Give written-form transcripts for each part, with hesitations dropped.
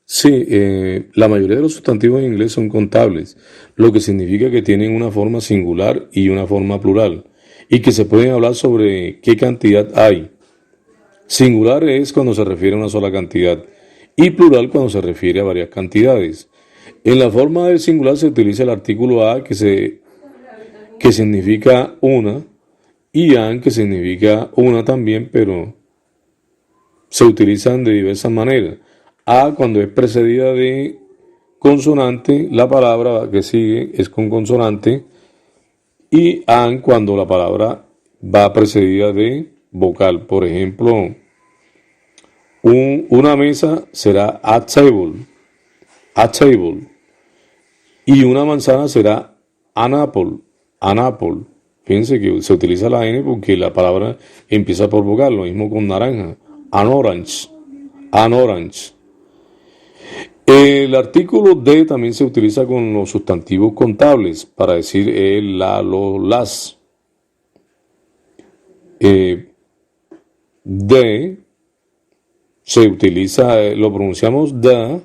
Sí, la mayoría de los sustantivos en inglés son contables, lo que significa que tienen una forma singular y una forma plural, y que se pueden hablar sobre qué cantidad hay. Singular es cuando se refiere a una sola cantidad, y plural cuando se refiere a varias cantidades. En la forma del singular se utiliza el artículo a que significa una, y an que significa una también, pero se utilizan de diversas maneras. A cuando es precedida de consonante, la palabra que sigue es con consonante, y an cuando la palabra va precedida de vocal. Por ejemplo, una mesa será a table, y una manzana será an apple. Fíjense que se utiliza la N porque la palabra empieza por vocal, lo mismo con naranja, an orange, an orange. El artículo de también se utiliza con los sustantivos contables para decir el, la, lo, las. De se utiliza, lo pronunciamos da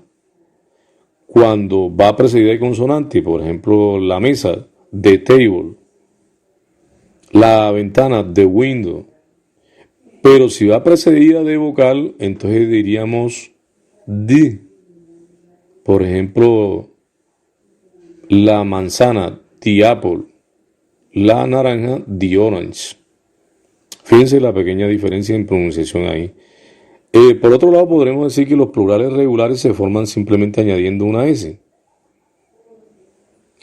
cuando va precedida de consonante, por ejemplo, la mesa, the table, la ventana, the window. Pero si va precedida de vocal, entonces diríamos the. Por ejemplo, la manzana, the apple, la naranja, the orange. Fíjense la pequeña diferencia en pronunciación ahí. Por otro lado, podremos decir que los plurales regulares se forman simplemente añadiendo una S.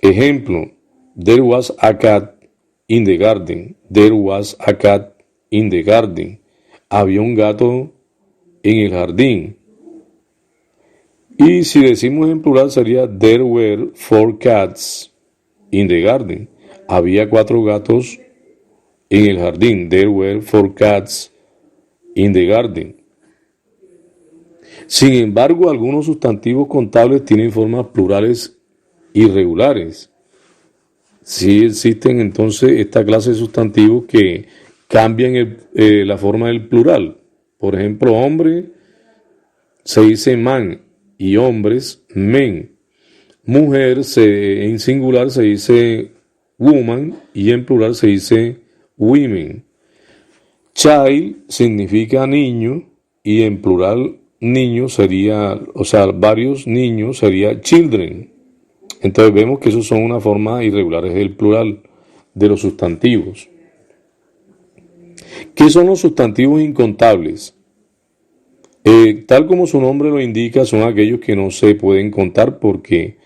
Ejemplo, there was a cat in the garden. There was a cat in the garden. Había un gato en el jardín. Y si decimos en plural sería there were 4 cats in the garden. Había 4 gatos en el jardín. There were 4 cats in the garden. Sin embargo, algunos sustantivos contables tienen formas plurales irregulares. Sí existen entonces esta clase de sustantivos que cambian la forma del plural. Por ejemplo, hombre se dice man y hombres men. Mujer en singular se dice woman y en plural se dice women. Child significa niño y en plural niño sería, o sea, varios niños sería children. Entonces vemos que esos son una forma irregulares del plural de los sustantivos. ¿Qué son los sustantivos incontables? Tal como su nombre lo indica, son aquellos que no se pueden contar porque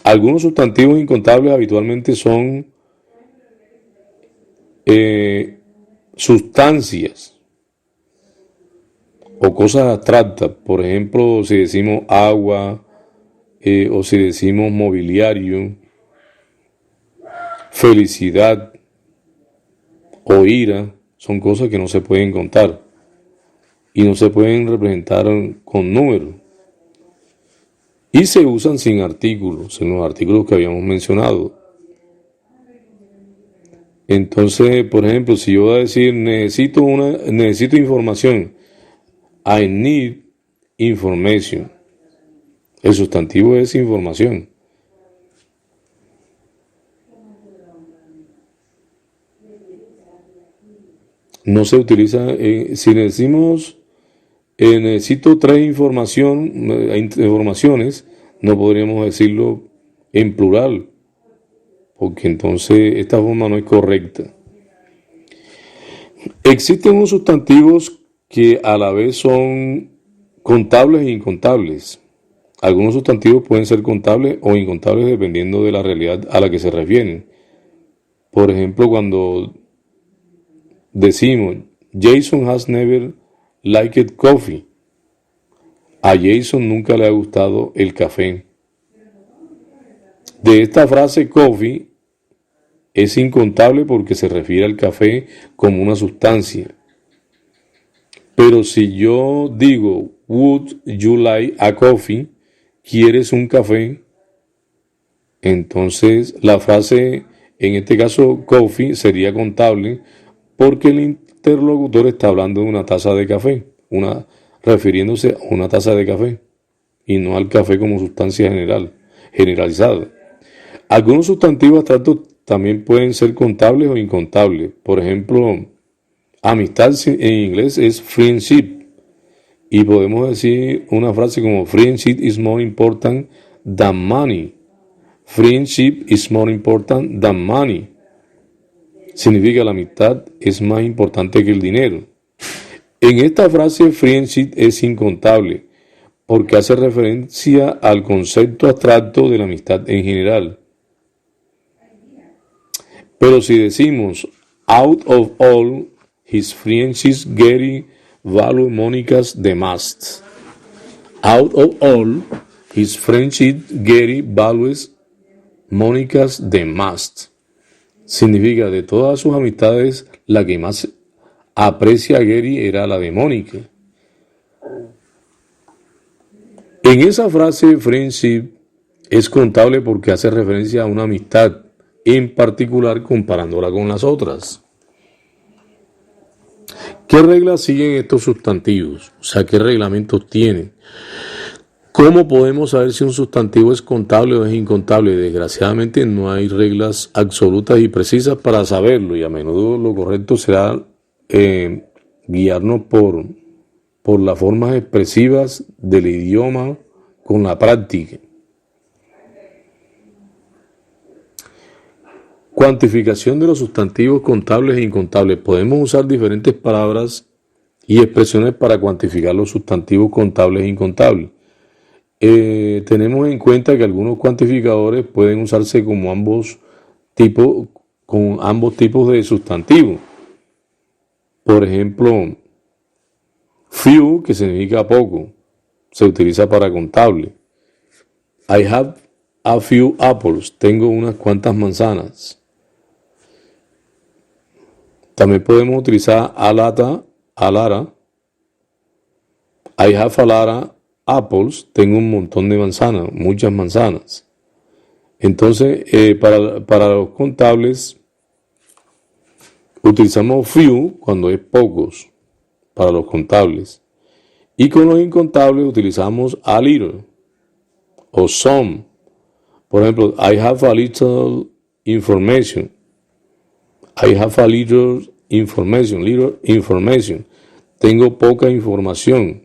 algunos sustantivos incontables habitualmente son sustancias o cosas abstractas. Por ejemplo, si decimos agua o si decimos mobiliario, felicidad o ira, son cosas que no se pueden contar y no se pueden representar con números. Y se usan sin artículos, en los artículos que habíamos mencionado. Entonces, por ejemplo, si yo voy a decir necesito información, I need information. El sustantivo es información. No se utiliza, si decimos necesito 3 informaciones, no podríamos decirlo en plural, porque entonces esta forma no es correcta. Existen unos sustantivos que a la vez son contables e incontables. Algunos sustantivos pueden ser contables o incontables dependiendo de la realidad a la que se refieren. Por ejemplo, cuando decimos Jason has never liked coffee, a Jason nunca le ha gustado el café. De esta frase coffee es incontable porque se refiere al café como una sustancia. Pero si yo digo would you like a coffee, ¿quieres un café? Entonces la frase, en este caso coffee, sería contable porque el interlocutor está hablando de una taza de café, una refiriéndose a una taza de café y no al café como sustancia generalizada. Algunos sustantivos abstractos también pueden ser contables o incontables. Por ejemplo, amistad en inglés es friendship. Y podemos decir una frase como friendship is more important than money. Friendship is more important than money. Significa la amistad es más importante que el dinero. En esta frase friendship es incontable porque hace referencia al concepto abstracto de la amistad en general. Pero si decimos out of all his friendships Gary valued Monica's the most. Out of all his friendships Gary values Monica's the most. Significa de todas sus amistades la que más aprecia a Gary era la de Mónica. En esa frase friendship es contable porque hace referencia a una amistad, en particular comparándola con las otras. ¿Qué reglas siguen estos sustantivos? O sea, ¿qué reglamentos tienen? ¿Cómo podemos saber si un sustantivo es contable o es incontable? Desgraciadamente no hay reglas absolutas y precisas para saberlo y a menudo lo correcto será guiarnos por las formas expresivas del idioma con la práctica. Cuantificación de los sustantivos contables e incontables. Podemos usar diferentes palabras y expresiones para cuantificar los sustantivos contables e incontables. Tenemos en cuenta que algunos cuantificadores pueden usarse como con ambos tipos de sustantivos. Por ejemplo, few, que significa poco, se utiliza para contable. I have a few apples. Tengo unas cuantas manzanas. También podemos utilizar a Lara. I have a Lara apples. Tengo un montón de manzanas, muchas manzanas. Entonces, para los contables, utilizamos few cuando es pocos, para los contables. Y con los incontables utilizamos a little o some. Por ejemplo, I have a little information. I have a little information. Tengo poca información.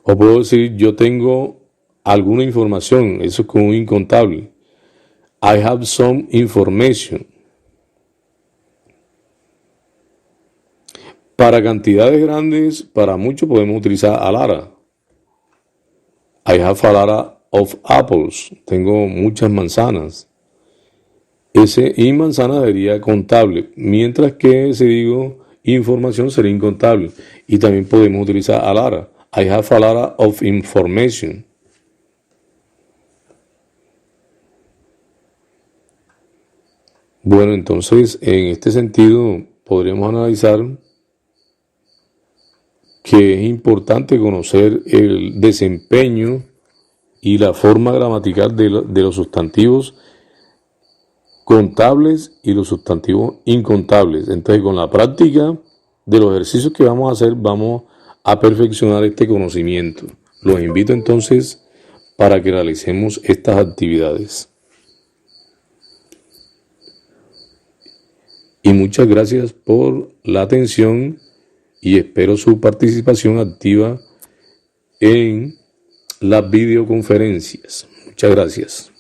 O puedo decir, yo tengo alguna información. Eso es como un incontable. I have some information. Para cantidades grandes, para mucho podemos utilizar a Lara. I have a lot of apples. Tengo muchas manzanas. Y manzana sería contable, mientras que si digo información sería incontable. Y también podemos utilizar a Lara. I have a lot of information. Bueno, entonces en este sentido podríamos analizar que es importante conocer el desempeño y la forma gramatical de los sustantivos contables y los sustantivos incontables. Entonces, con la práctica de los ejercicios que vamos a hacer, vamos a perfeccionar este conocimiento. Los invito entonces para que realicemos estas actividades. Y muchas gracias por la atención y espero su participación activa en las videoconferencias. Muchas gracias.